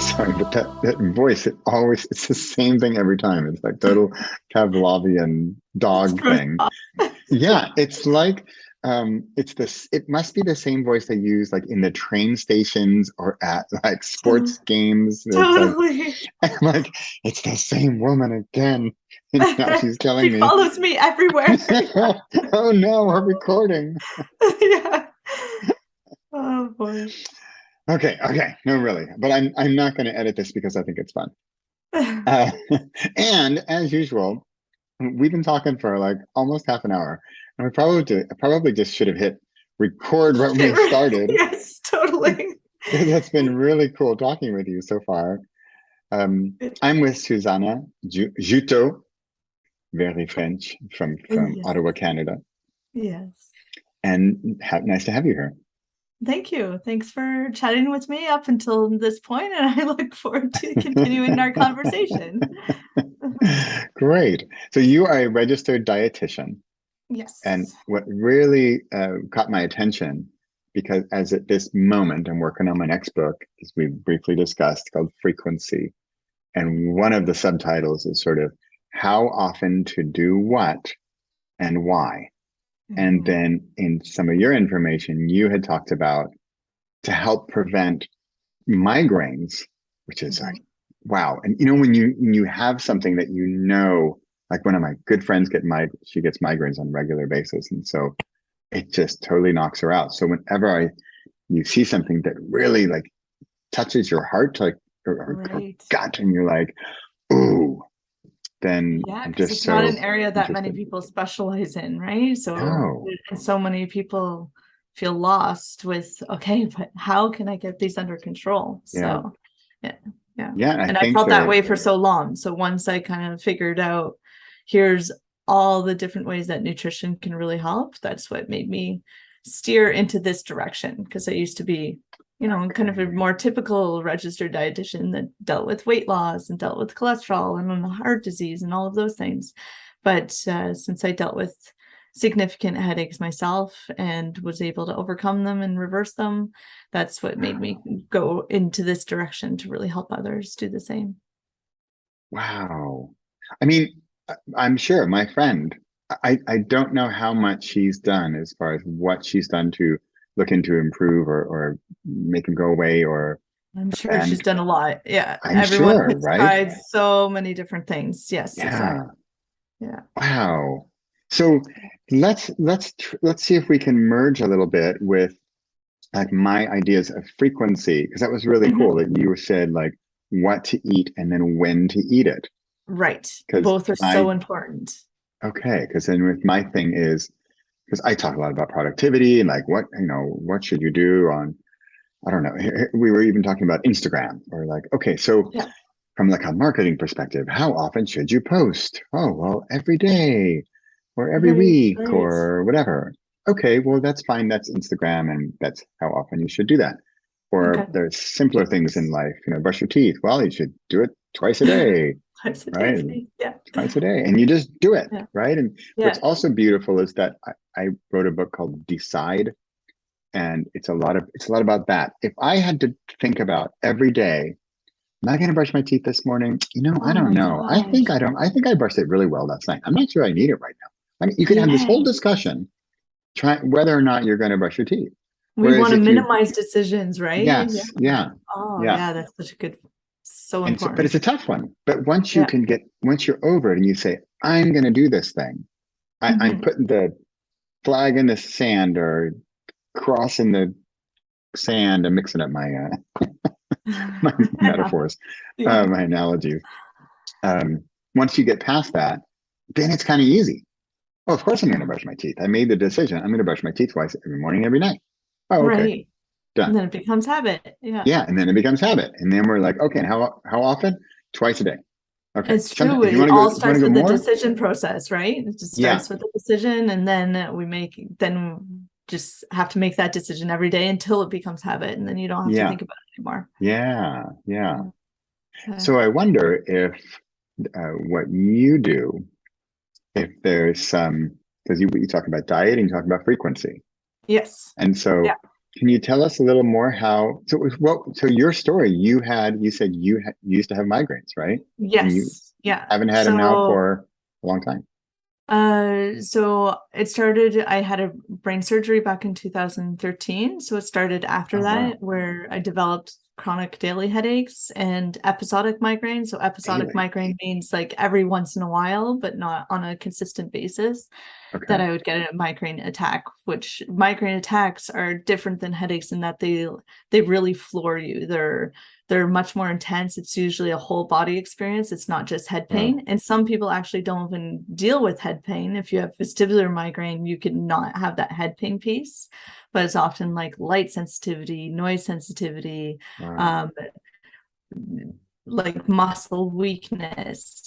Sorry, but that voice, it's the same thing every time. It's like total Pavlovian It's dog throws thing. off. Yeah, it's like it must be the same voice they use like in the train stations or at like sports games. It's like Totally. I'm like, it's the same woman again. And now she's She telling me, follows me everywhere. oh no, we're recording. Yeah. Oh boy. Okay, okay. No, really. But I'm not going to edit this because I think it's fun. Uh, and as usual, we've been talking for like almost half an hour, and we probably just should have hit record when we started. Yes, totally. It's been really cool talking with you so far. I'm with Susannah Juteau, very French, from Yes. Ottawa, Canada, Yes. and nice to have you here. Thank you. Thanks for chatting with me up until this point, and I look forward to continuing our conversation. Great. So you are a registered dietitian. And Yes. what really caught my attention, because as at this moment, I'm working on my next book, as we briefly discussed, called Frequency. And one of the subtitles is sort of how often to do what and why. And Mhm. then in some of your information, you had talked about to help prevent migraines, which is like, Mhm. wow. And you know, when you have something that you know, like one of my good friends she gets migraines on a regular basis. And so it just totally knocks her out. So whenever you see something that really like touches your heart, like or Right. gut, and you're like, ooh, then Yeah, I'm because just it's not so an area that many interested. people specialize in, right? So, No, and so many people feel lost with, okay, but how can I get these under control? yeah, So, yeah, yeah. yeah. And I And I think felt that the way for so long. So once I kind of figured out, here's all the different ways that nutrition can really help, that's what made me steer into this direction. Because I used to be, kind of a okay, more typical registered dietitian that dealt with weight loss and dealt with cholesterol and heart disease and all of those things. But since I dealt with significant headaches myself and was able to overcome them and reverse them, that's what made me go into this direction to really help others do the same. wow. I mean, I'm sure my friend. I don't know how much she's done as far as what she's done to look into improve or make him go away or I'm sure she's prevent. done a lot. Yeah, I'm everyone sure, has right? tried so many different things. Yes, exactly. Yeah. Yeah. Wow. So let's see if we can merge a little bit with like my ideas of frequency, because that was really cool Mhm. that you said like what to eat and then when to eat it. Right. Because Both are my so important. okay, because then with my thing is because I talk a lot about productivity and like what should you do on I don't know. We were even talking about Instagram or like, okay, so Yeah. from like a marketing perspective, how often should you post? Oh, well, every day or every Right. week Right. or whatever. Okay, well, that's fine. That's Instagram and that's how often you should do that. Or Okay. there's simpler things in life, brush your teeth. Well, you should do it twice a day, Twice a day, right? please. Yeah. Twice a day. And you just do it, Yeah. right? And what's Yeah. also beautiful is that I wrote a book called Decide, and it's a lot about that. If I had to think about every day, am I going to brush my teeth this morning? I Oh don't my know. I think gosh. I don't. I think I brushed it really well last night. I'm not sure I need it right now. I mean, you could have this whole Yes. discussion try whether or not you're going to brush your teeth. We Whereas want to if you, minimize decisions, right? Yeah. yes, yeah, Oh, yeah, yeah. That's such a good, so and so, but important. it's a tough one. But Yeah. once you're over it, and you say, I'm going to do this thing. I'm Hmm. putting the flag in the sand or crossing the sand and mixing up my metaphors, Yeah. my analogies. Um, Once you get past that, then it's kind of easy. Oh, of course I'm going to brush my teeth. I made the decision. I'm going to brush my teeth twice every morning, every night. Oh, okay, Right. And done. then it becomes habit. Yeah. Yeah, and then it becomes habit, and then we're like, okay, and how often? Twice a day. Okay. It's Sometimes true. if you It want to go, all if you want starts to go with the more, decision process, right? It just yeah, starts with the decision, and then then just have to make that decision every day until it becomes habit, and then you don't have to yeah, think about it anymore. yeah, yeah. Yeah. Okay. So I wonder if what you do, if there's some, because you talk about diet and you talk about frequency, Yes. and so Yeah. Can you tell us a little more how, so well, so your story, you said you used to have migraines, right? And you Yes. Yeah. haven't had them now So for a long time. so it started, I had a brain surgery back in 2013. So it started after Oh, wow. that, where I developed chronic daily headaches and episodic migraine. So episodic Daily. migraine means like every once in a while, but not on a consistent basis, that Okay. I would get a migraine attack, which migraine attacks are different than headaches in that they really floor you. They're much more intense. It's usually a whole body experience. It's not just head Wow. pain. And some people actually don't even deal with head pain. If you have vestibular migraine, you could not have that head pain piece, but it's often like light sensitivity, noise sensitivity, Wow. um, like muscle weakness.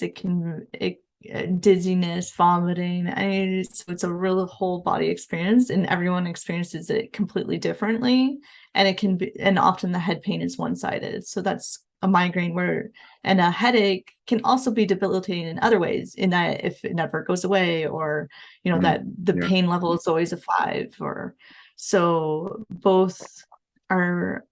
Dizziness, vomiting. It's a real whole body experience, and everyone experiences it completely differently. And it can be, and often the head pain is one-sided. So that's a migraine where, and a headache can also be debilitating in other ways, in that if it never goes away, or Mm. that the Yeah. pain level is always a 5, or so both are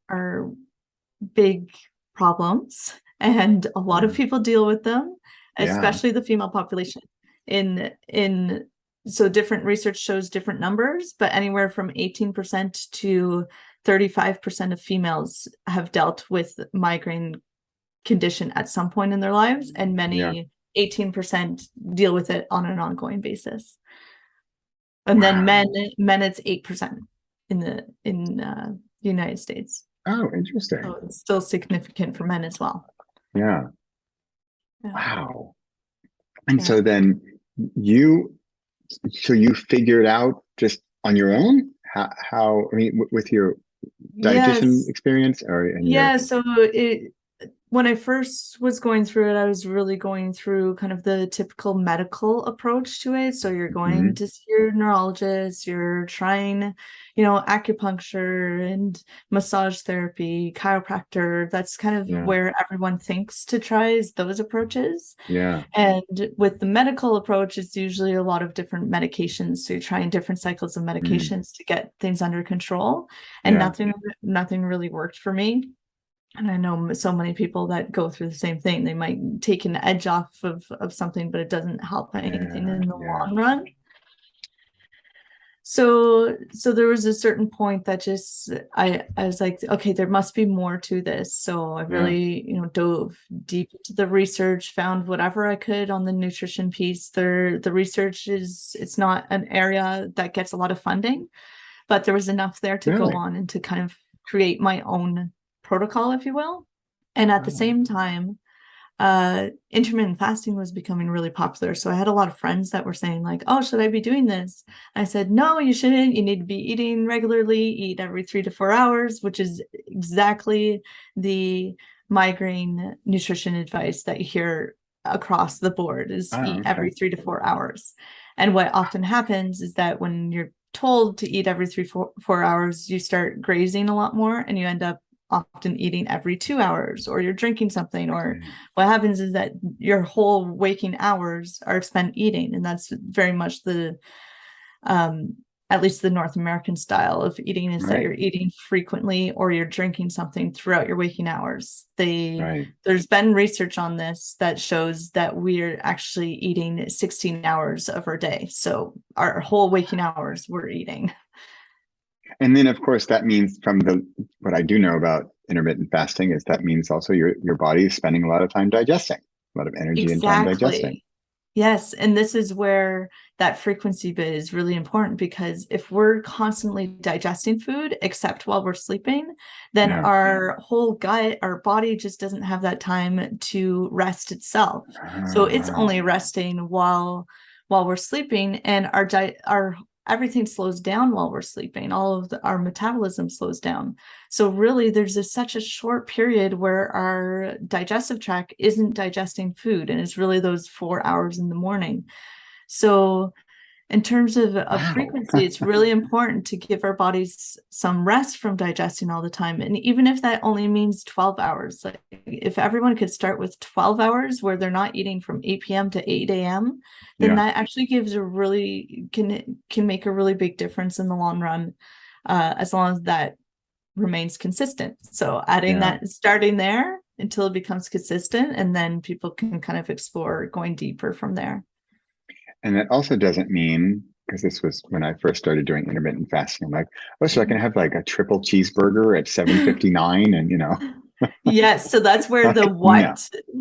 big problems, and a lot of Yeah. people deal with them, Yeah. especially the female population. In so different research shows different numbers, but anywhere from 18% to 35% of females have dealt with migraine condition at some point in their lives, and Yeah. many 18% deal with it on an ongoing basis. And then men Wow. men it's 8% in the United States. Oh, interesting. So it's still significant for men as well. Yeah. Yeah. Wow. And Yeah. so then you, so you figured out just on your own how I mean, with your dietitian Yes. experience or in your, Yeah. So it when I first was going through it, I was really going through kind of the typical medical approach to it. So you're going Mhm. to see your neurologist, you're trying, acupuncture and massage therapy, chiropractor. That's kind of Yeah. where everyone thinks to try, is those approaches. Yeah. And with the medical approach, it's usually a lot of different medications. So you're trying different cycles of Mm. medications to get things under control. And Yeah. nothing really worked for me. And I know so many people that go through the same thing. They might take an edge off of something, but it doesn't help anything Yeah. in the Yeah. long run. So there was a certain point that just I was like, okay, there must be more to this. So I Yeah. really, dove deep into the research, found whatever I could on the nutrition piece. The research it's not an area that gets a lot of funding, but there was enough there to go Really? on and to kind of create my own protocol, if you will. And at the Oh. same time, intermittent fasting was becoming really popular. So I had a lot of friends that were saying, like, oh, should I be doing this? I said, no, you shouldn't. You need to be eating regularly, eat every 3 to 4 hours, which is exactly the migraine nutrition advice that you hear across the board, is Oh, eat okay. every 3 to 4 hours. And what often happens is that when you're told to eat every 4 hours, you start grazing a lot more, and you end up often eating every 2 hours, or you're drinking something, or Yeah. what happens is that your whole waking hours are spent eating. And that's very much the um at least the North American style of eating, is that Right. you're eating frequently or you're drinking something throughout your waking hours. Right. There's been research on this that shows that we're actually eating 16 hours of our day. So our whole waking hours we're eating. And then of course that means from the what I do know about intermittent fasting is that means also your body is spending a lot of time digesting, a lot of energy and time digesting. Exactly. Yes, and this is where that frequency bit is really important, because if we're constantly digesting food, except while we're sleeping, then Yeah. our whole gut, our body just doesn't have that time to rest itself. So Oh, it's wow. only resting while we're sleeping, and our everything slows down while we're sleeping. All of our metabolism slows down. So really, there's such a short period where our digestive tract isn't digesting food, and it's really those 4 hours in the morning. So in terms of Wow. frequency, it's really important to give our bodies some rest from digesting all the time. And even if that only means 12 hours, like if everyone could start with 12 hours where they're not eating from 8 p.m. to 8 a.m., then Yeah. that actually gives can make a really big difference in the long run, as long as that remains consistent. So adding Yeah. that, starting there until it becomes consistent, and then people can kind of explore going deeper from there. And that also doesn't mean, because this was when I first started doing intermittent fasting, I'm like, oh, so I can have like a triple cheeseburger at 7:59 and, you know, Yes, so that's where like, no.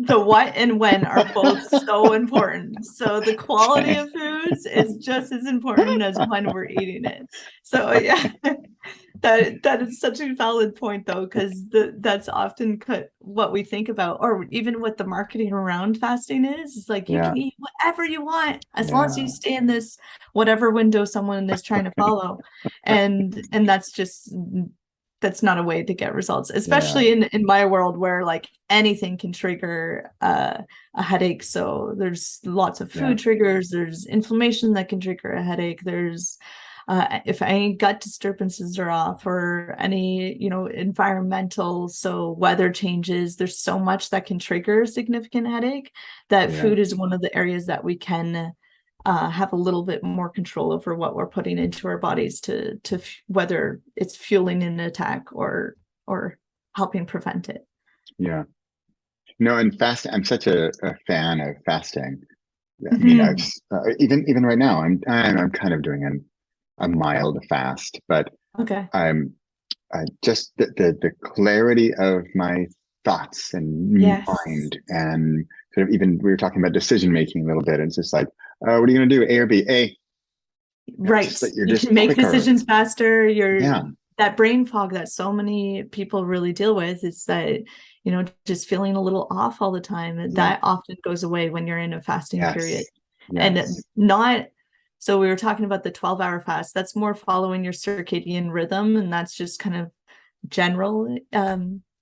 the what and when are both so important. So the quality Okay. of foods is just as important as when we're eating it. So yeah, that is such a valid point though, because that's often what we think about, or even what the marketing around fasting is like you Yeah. can eat whatever you want as long as you Yeah. stay in this whatever window someone is trying to follow. And that's not a way to get results, Yeah. especially in my world where like anything can trigger a headache. So there's lots of Yeah. food triggers, there's inflammation that can trigger a headache, there's if any gut disturbances are off, or any, you know, environmental, so weather changes, there's so much that can trigger a significant headache, that Yeah. food is one of the areas that we can have a little bit more control over what we're putting into our bodies to whether it's fueling an attack or helping prevent it. Yeah. No, and fast, I'm such a fan of fasting. I mean, I've Mhm. even right now, I'm kind of doing a mild fast, but Okay. I'm just the clarity of my thoughts and Yes. mind, and sort of, even we were talking about decision making a little bit. And it's just like, what are you going to do? A or B? A. It's Right. just that you're You just can make quicker. decisions faster. Yeah. That brain fog that so many people really deal with is that, you know, just feeling a little off all the time. And Yeah. that often goes away when you're in a fasting period. Yes. And Yes. not, so we were talking about the 12-hour fast. That's more following your circadian rhythm. And that's just kind of general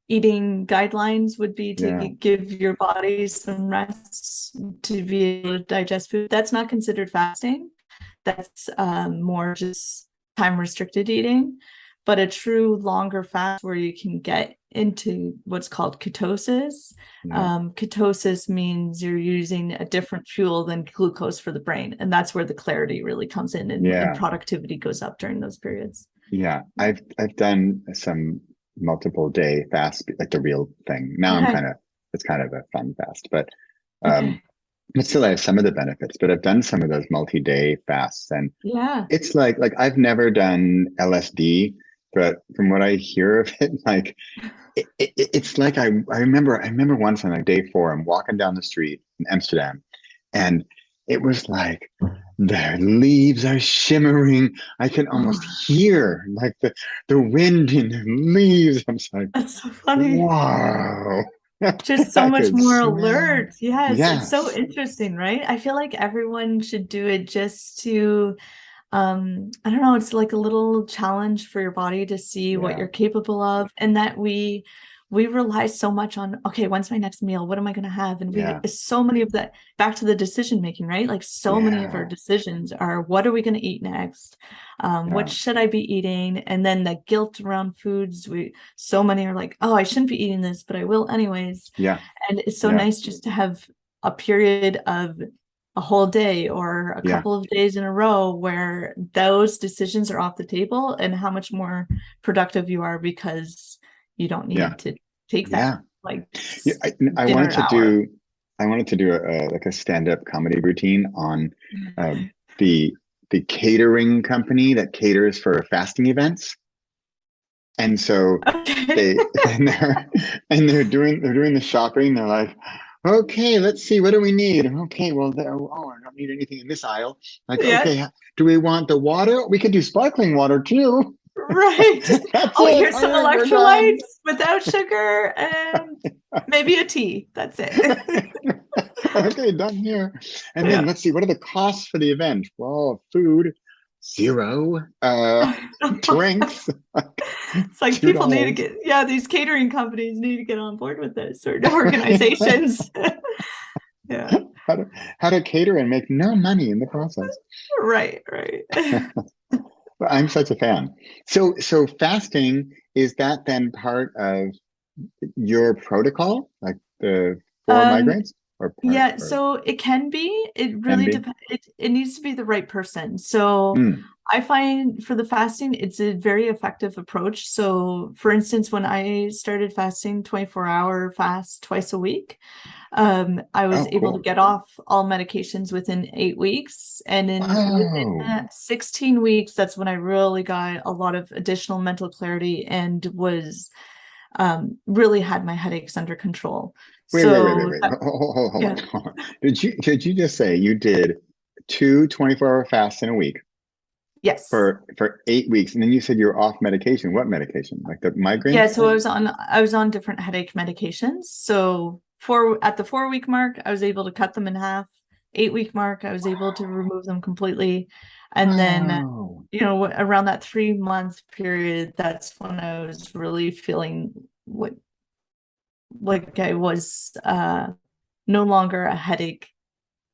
eating guidelines would be to Yeah. give your body some rest to be able to digest food. That's not considered fasting. That's more just time restricted eating. But a true longer fast where you can get into what's called ketosis. Yeah. Ketosis means you're using a different fuel than glucose for the brain. And that's where the clarity really comes in, and Yeah. productivity goes up during those periods. Yeah. I've done some multiple day fast, like the real thing. Now Okay. it's kind of a fun fast, but um Okay. it still has some of the benefits. But I've done some of those multi-day fasts, and Yeah. it's like I've never done LSD, but from what I hear of it, like it's like I remember once on like day 4, I'm walking down the street in Amsterdam, and it was like the leaves are shimmering. I can almost Oh, hear like the wind in the leaves. I'm just like, that's so funny. wow. Just so I much could more smell. alert. Yes, it's so Yes. interesting, right? I feel like everyone should do it just to I don't know, it's like a little challenge for your body to see what Yeah. you're capable of, and that we rely so much on, okay, when's my next meal, what am I going to have, and we Yeah. so many of that, back to the decision making, right? Like so many of our Yeah. decisions are, what are we going to eat next, what Yeah. should I be eating, and then the guilt around foods, we so many are like, oh, I shouldn't be eating this but I will anyways. Yeah. And it's so Yeah. nice just to have a period of a whole day or a Yeah. couple of days in a row where those decisions are off the table, and how much more productive you are because you don't Yeah. need to take that Yeah. like Yeah, I wanted dinner to hour. do like a stand-up comedy routine on uh, the the catering company that caters for fasting events. And so Okay. they they're doing the shopping. They're like, okay, let's see, what do we need? Okay, well, I don't need anything in this aisle. Like, Yeah, okay, do we want the water? We could do sparkling water too. right. That's Oh, it. here's All some right, we're done. electrolytes without sugar and maybe a tea. That's it. Okay, done here. And then Yeah. let's see, what are the costs for the event? Well, food, zero. Drinks, like It's like two people need to dollars. get, yeah, these catering companies need to get on board with this, or organizations. Yeah. How to how to cater and make no money in the process. Right, right. But I'm such a fan. So fasting, is that then part of your protocol, like the for Um, migraines? or part Yeah, or so it can be. It can really be? depends. It needs to be the right person. So Mm. I find for the fasting, it's a very effective approach. So for instance, when I started fasting 24-hour fast twice a week, I was Oh, able to cool. get off all medications within 8 weeks. And within Oh, that 16 weeks, that's when I really got a lot of additional mental clarity and was really had my headaches under control. So wait. Hold on, yeah, hold on. Did you just say you did two 24-hour fasts in a week yes. for 8 weeks, and then you said you're off medication? What medication? Like the Yeah, migraines? so I was on different headache medications. So at the 4 week mark, I was able to cut them in half. 8 week mark, I was able to remove them completely. And then, Wow. around that 3 month period, that's when I was really feeling like I was no longer a headache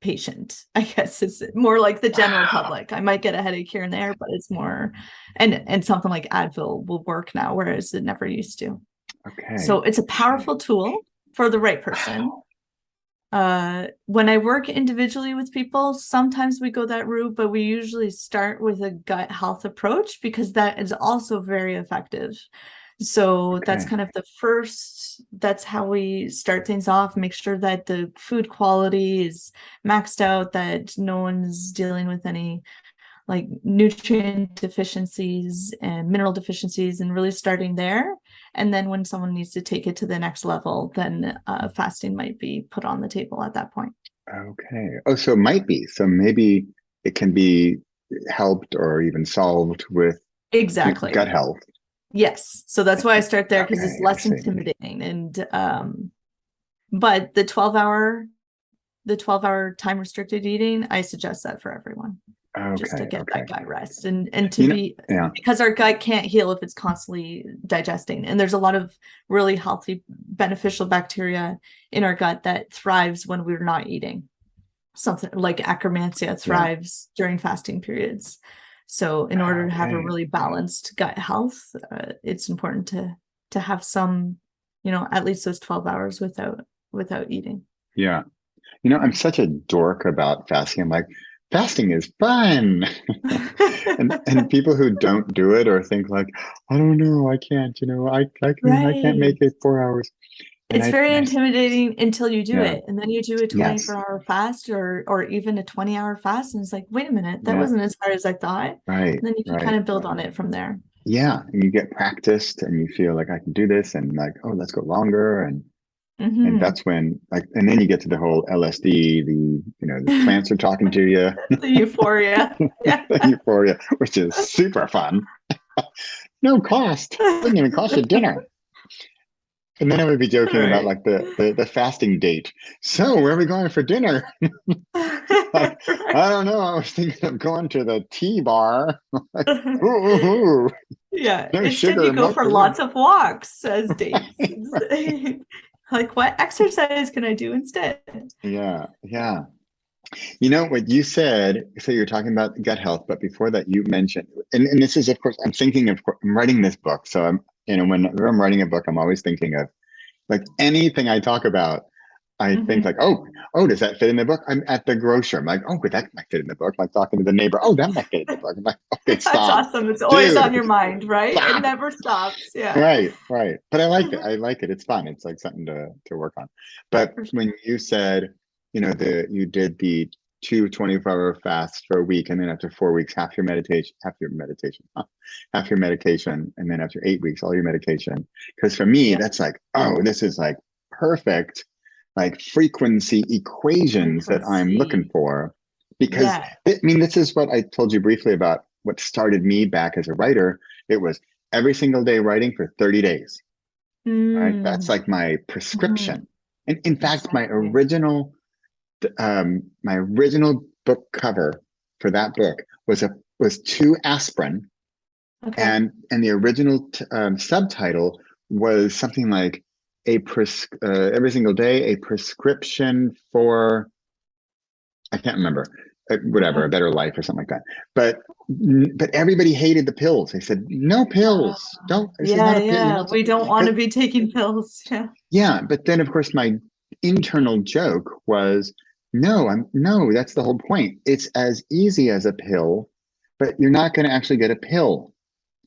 patient. I guess it's more like the general Wow. public. I might get a headache here and there, but it's more, and something like Advil will work now, whereas it never used to. Okay. So it's a Okay. powerful tool for the right person. Wow. When I work individually with people, sometimes we go that route, but we usually start with a gut health approach because that is also very effective. So that's Okay. kind of that's how we start things off, make sure that the food quality is maxed out, that no one's dealing with any like nutrient deficiencies and mineral deficiencies, and really starting there. And then when someone needs to take it to the next level, then fasting might be put on the table at that point. Okay. Oh, so it might be. So maybe it can be helped or even solved with gut Exactly. health. Yes. So that's why I start there because it's Okay, I less see. intimidating. And but the 12-hour time restricted eating, I suggest that for everyone, just to Okay, get okay. that gut rest and to You know, be, yeah, because our gut can't heal if it's constantly digesting. And there's a lot of really healthy, beneficial bacteria in our gut that thrives when we're not eating. Something like Akkermansia yeah. thrives during fasting periods. So in order to have a Okay. really balanced gut health, it's important to have some, at least those 12 hours without eating. Yeah. I'm Yeah. such a dork about fasting. I'm like, fasting is fun. And people who don't do it or think like, I don't know, I can't, I can't make Right. it 4 hours. And It's I, very and I, intimidating until you do yeah, it. And then you do a yes, 24-hour fast or even a 20-hour fast. And it's like, wait a minute, that yeah, wasn't as hard as I thought. And right, then you can kind right. of build on it from there. Yeah. And you get practiced and you feel like I can do this and like, oh, let's go longer. And Hmm. that's when like, and then you get to the whole LSD, the plants are talking to you, The euphoria. Yeah. the euphoria, which is super fun. No cost. Doesn't even cost you dinner. And then I would be All joking about right. like the fasting date. So where are we going for dinner? Like, I don't know. I was thinking of going to the tea bar. Like, ooh, ooh, ooh, Yeah. no Instead, you sugar, go no for cream. lots of walks as dates. Like, what exercise can I do instead? Yeah, yeah. What you said, so you're talking about gut health, but before that, you mentioned, and this is, of course, I'm thinking of, I'm writing this book. So whenever I'm writing a book, I'm always thinking of like anything I talk about, I think Hmm. like, oh, does that fit in the book? I'm at the grocer. I'm like, oh, but that might fit in the book. Like talking to the neighbor. Oh, that might fit in the book. I'm like, okay, That's stop, awesome. It's always on dude, your mind, right? It stop. never stops. Yeah. Right, right. But I like it. I like it. It's fun. It's like something to work on. But For when you said, you did the two 24-hour fasts for a week, and then after 4 weeks, half your medication, and then after 8 weeks, all your medication. Because for me, Yeah. that's like, oh, this is like perfect, like frequency equations that I'm looking Frequency. for. Because Yeah. I mean, this is what I told you briefly about what started me back as a writer. It was every single day writing for 30 days. Right. That's Mm. like my Mhm. prescription. And in fact, Exactly. my original book cover for that book was two aspirin, Okay. and the original subtitle was something like every single day a prescription for, I can't remember, whatever, Okay. a better life or something like that. But everybody hated the pills. They said no Uh, pills. Don't. This is yeah, not a pill. You're yeah. not. We don't want to be taking pills. Yeah. Yeah, but then of course my internal joke was, no, that's the whole point. It's as easy as a pill, but you're not going to actually get a pill.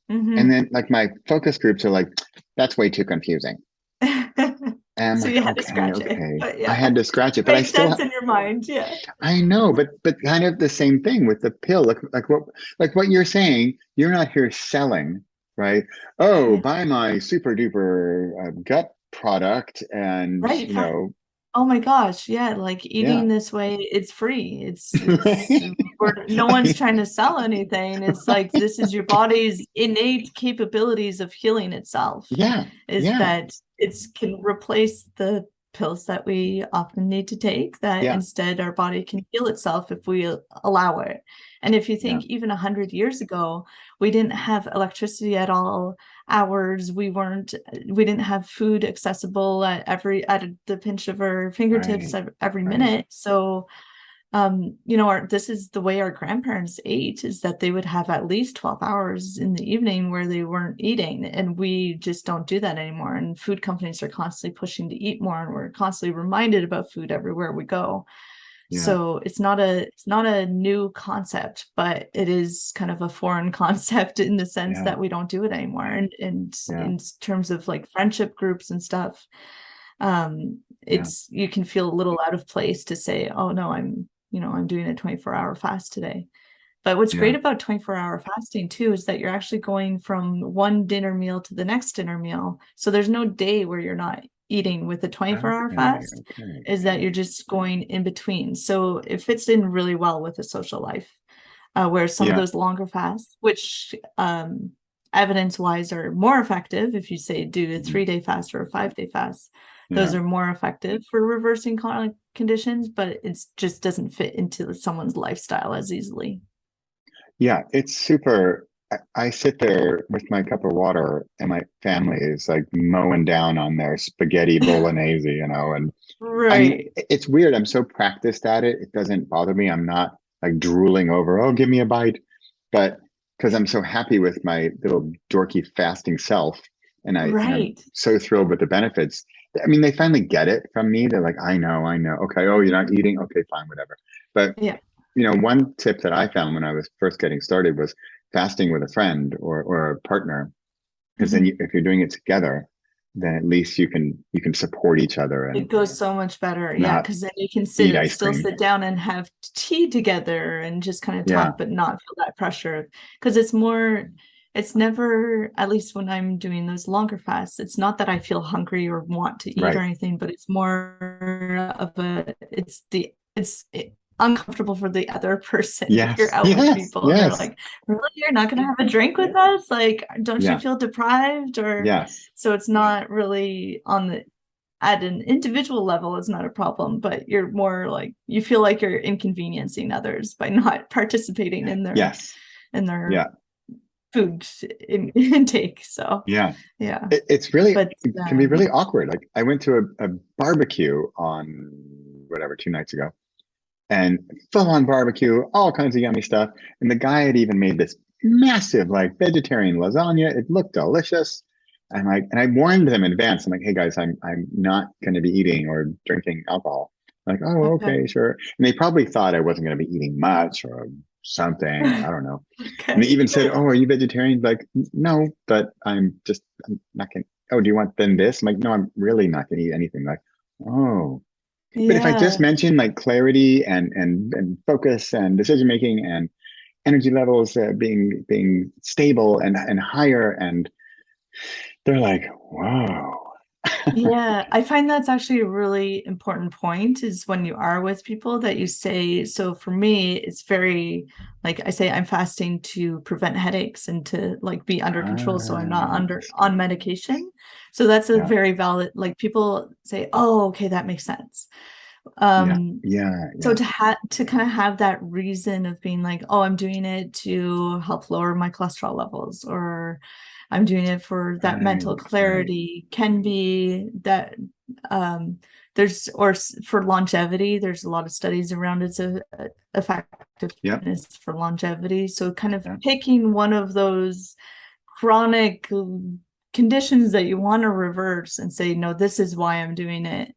And then like my focus groups are like, that's way too confusing. And I'm So like, you had to scratch it, okay. but I yeah, had to scratch it, but I makes still, sense in your mind. Yeah. I know, but kind of the same thing with the pill. Like what you're saying, you're not here selling, right? Oh, Yeah. buy my super duper gut product, and Right. Oh my gosh, yeah, like yeah, eating this way, it's free. right, No one's right, trying to sell anything. It's like this is your body's innate capabilities of healing itself, yeah, is yeah, that it's can replace the pills that we often need to take, that yeah, instead our body can heal itself if we allow it. And if you yeah, think even 100 years ago, we didn't have electricity at all hours, we didn't have food accessible at the pinch of our fingertips right, every right, minute. So this is the way our grandparents ate, is that they would have at least 12 hours in the evening where they weren't eating, and we just don't do that anymore. And food companies are constantly pushing to eat more, and we're constantly reminded about food everywhere we go. yeah, So it's not a new concept, but it is kind of a foreign concept in the sense yeah, that we don't do it anymore. And yeah, in terms of like friendship groups and stuff, yeah, it's you can feel a little out of place to say, oh no, I'm doing a 24-hour fast today. But what's yeah. great about 24-hour fasting too is that you're actually going from one dinner meal to the next dinner meal. So there's no day where you're not eating with a 24-hour Okay, fast, okay, is that you're just going in between. So it fits in really well with a social life, where some of yeah, those longer fasts, which evidence-wise are more effective, if you say do a mhm, 3-day fast or a 5-day fast, those yeah. are more effective for reversing chronic conditions, but it just doesn't fit into someone's lifestyle as easily. Yeah, it's super. I sit there with my cup of water, and my family is like mowing down on their spaghetti bolognese, and I mean, Right. it's weird. I'm so practiced at it, it doesn't bother me. I'm not like drooling over, oh, give me a bite. But because I'm so happy with my little dorky fasting self, and I'm Right. so thrilled with the benefits. I mean, they finally get it from me. They're like, I know, I know. Okay, oh, you're not eating? Okay, fine, whatever. But Yeah. one tip that I found when I was first getting started was fasting with a friend or a partner, because then Mhm. if you're doing it together, then at least you can support each other It and goes so much better. Yeah, not because then you can eat ice still cream. sit down and have tea together and just kind of Yeah, talk, but not feel that pressure. Because it's never, at least when I'm doing those longer fasts, it's not that I feel hungry or want to eat or right. anything, but it's more of it's uncomfortable for the other person. If you're Yes, out with yes, people and they're yes, like, really, you're not going to have a drink with us? Like, don't you yeah, feel deprived? Or yes, so it's not really on the at an individual level, it's not a problem, but you're more like you feel like you're inconveniencing others by not participating in their yes, in their yeah, food intake. So yeah. yeah, It's really, but it can be really awkward. Like I went to a barbecue on whatever 2 nights ago, and full on barbecue, all kinds of yummy stuff. And the guy had even made this massive like vegetarian lasagna. It looked delicious. And I warned them in advance. I'm like, hey guys, I'm not going to be eating or drinking alcohol. Like, oh, okay. okay, sure. And they probably thought I wasn't going to be eating much or something, or I don't know. And they Okay. even said, oh, are you vegetarian? Like, no, but I'm not going to. Oh, do you want then this? I'm like, no, I'm really not going to eat anything. Like, oh, but if I just Yeah. mention like clarity and focus and decision making and energy levels being stable and higher, and they're like, whoa, Yeah, I find that's actually a really important point, is when you are with people that you say, so for me, it's very like I say I'm fasting to prevent headaches and to like be under control so I'm not I under see. on medication. So that's a Yeah, very valid, like people say, oh, okay, that makes sense. yeah, Um, yeah, so yeah. to kind of have that reason of being like, oh, I'm doing it to help lower my cholesterol levels, or I'm doing it for that mental Right, right. clarity, can be that um for longevity, there's a lot of studies around its Yep, effectiveness for longevity. So kind of yeah, picking one of those chronic conditions that you want to reverse and say, no, this is why I'm doing it,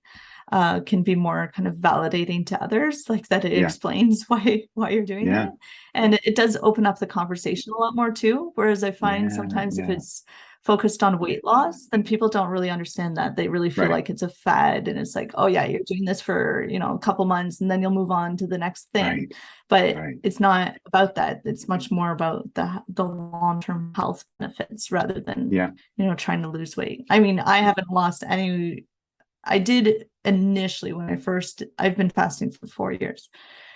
can be more kind of validating to others, like that it Yeah. explains why you're doing Yeah. that. And it does open up the conversation a lot more too. Whereas I find Yeah. sometimes if Yeah. it's focused on weight loss, then people don't really understand that. They really feel Right. like it's a fad, and it's like, oh yeah, you're doing this for, a couple months and then you'll move on to the next thing. Right. But Right. it's not about that. It's much more about the long-term health benefits rather than, Yeah. trying to lose weight. I mean, I haven't lost any. I did initially when I've been fasting for 4 years.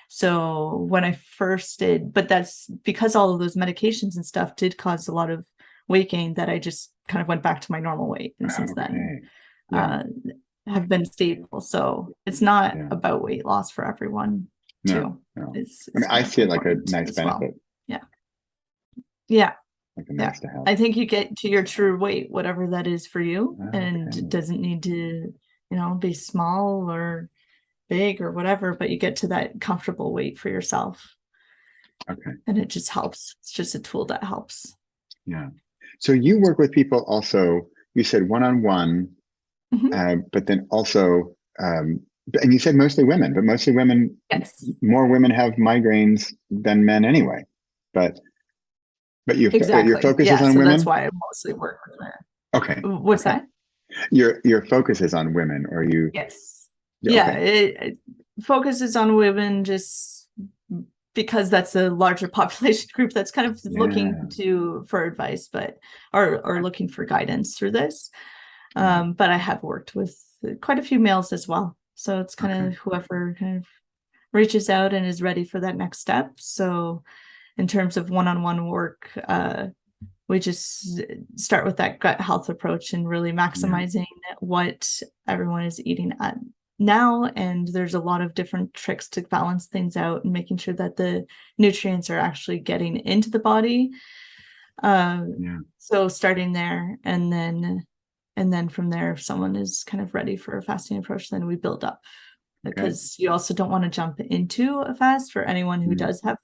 So when I first did, but that's because all of those medications and stuff did cause a lot of weight gain, that I just kind of went back to my normal weight. And since then, Yeah. have been stable. So it's not Yeah. about weight loss for everyone too. No. It's I mean, I kind of see it like a important nice as well. benefit. Yeah. Yeah. Like a Yeah. nice to have. I think you get to your true weight, whatever that is for you, and Okay. it doesn't need to, be small or big or whatever, but you get to that comfortable weight for yourself. Okay. And it just helps. It's just a tool that helps. Yeah. So you work with people also, you said one-on-one, Mhm. but then also, and you said mostly women, but mostly women, Yes, more women have migraines than men anyway. But your exactly. focus is Yeah. on So that's women? why I mostly work with her. Okay. What's Okay. that? Your focus is on women, or you? Yes. Yeah. Yeah. Okay. It focuses on women just because that's a larger population group that's kind of Yeah. looking for advice, or looking for guidance through this. Yeah. But I have worked with quite a few males as well. So it's kind Okay. of whoever kind of reaches out and is ready for that next step. So in terms of one-on-one work, we just start with that gut health approach and really Yeah. maximizing what everyone is eating at now. And there's a lot of different tricks to balance things out and making sure that the nutrients are actually getting into the body. Yeah. So starting there, and then from there, if someone is kind of ready for a fasting approach, then we build up, Okay. because you also don't want to jump into a fast for anyone who Mm. does have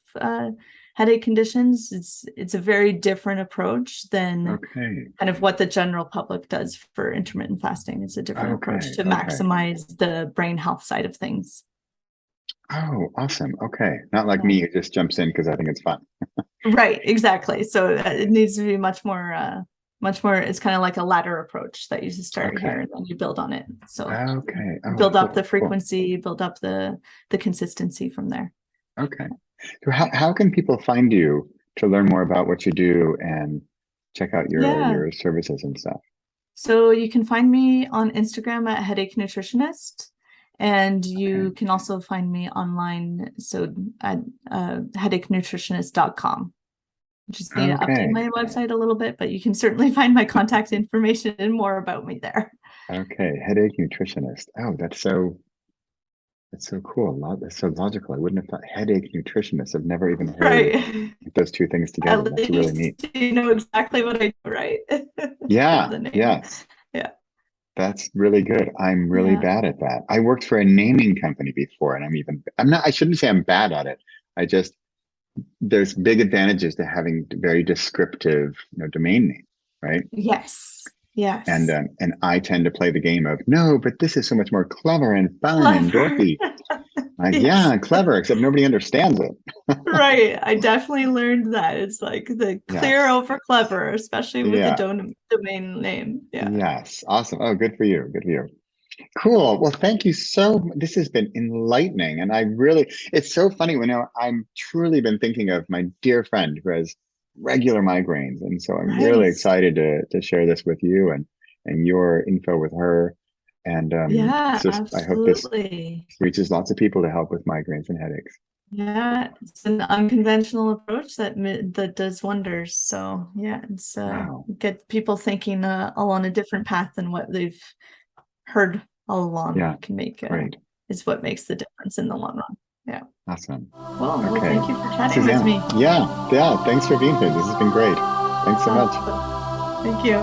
headache conditions. It's a very different approach than Okay. kind of what the general public does for intermittent fasting. It's a different approach Okay. to Okay. maximize the brain health side of things. Oh, awesome. Okay. Not like Yeah. me who just jumps in because I think it's fun. Right, exactly. So it needs to be much more, it's kind of like a ladder approach that you just start Okay. here and then you build on it. So Okay. Oh, build up cool. the Cool. frequency, build up the consistency from there. Okay. So how can people find you to learn more about what you do and check out Yeah. your services and stuff? So you can find me on Instagram at Headache Nutritionist, and you Okay. can also find me online, so at headachenutritionist.com. Just need to update Okay. my website a little bit, but you can certainly find my contact information and more about me there. Okay. Headache nutritionist. Oh, that's so cool. That's so logical. I wouldn't have thought headache nutritionist. I've never even heard Right. those two things together. At That's really least neat. you know exactly what I do, right? Yeah. The name. Yes. Yeah. That's really good. I'm really Yeah. bad at that. I worked for a naming company before, and I shouldn't say I'm bad at it. There's big advantages to having very descriptive, domain name, right? Yes. Yes. And I tend to play the game of, no, but this is so much more clever and fun and Clever. dorky. Like, Yes. yeah, clever, except nobody understands it. Right. I definitely learned that. It's like the clear Yes. over clever, especially with the Yeah. domain name. Yeah. Yes. Awesome. Oh, good for you. Good for you. Cool. Well, thank you so much. This has been enlightening. And it's so funny when I'm truly been thinking of my dear friend who has regular migraines. And so I'm really Right. excited to share this with you and your info with her. And Yeah, I hope this absolutely. reaches lots of people to help with migraines and headaches. Yeah, it's an unconventional approach that does wonders. So yeah, it's Wow. get people thinking along a different path than what they've heard all along. Yeah. Can make Great. is what makes the difference in the long run. Yeah. Awesome. Well, Okay. thank you for chatting Susannah. with me. Yeah. Thanks for being here. This has been great. Thanks so much. Thank you.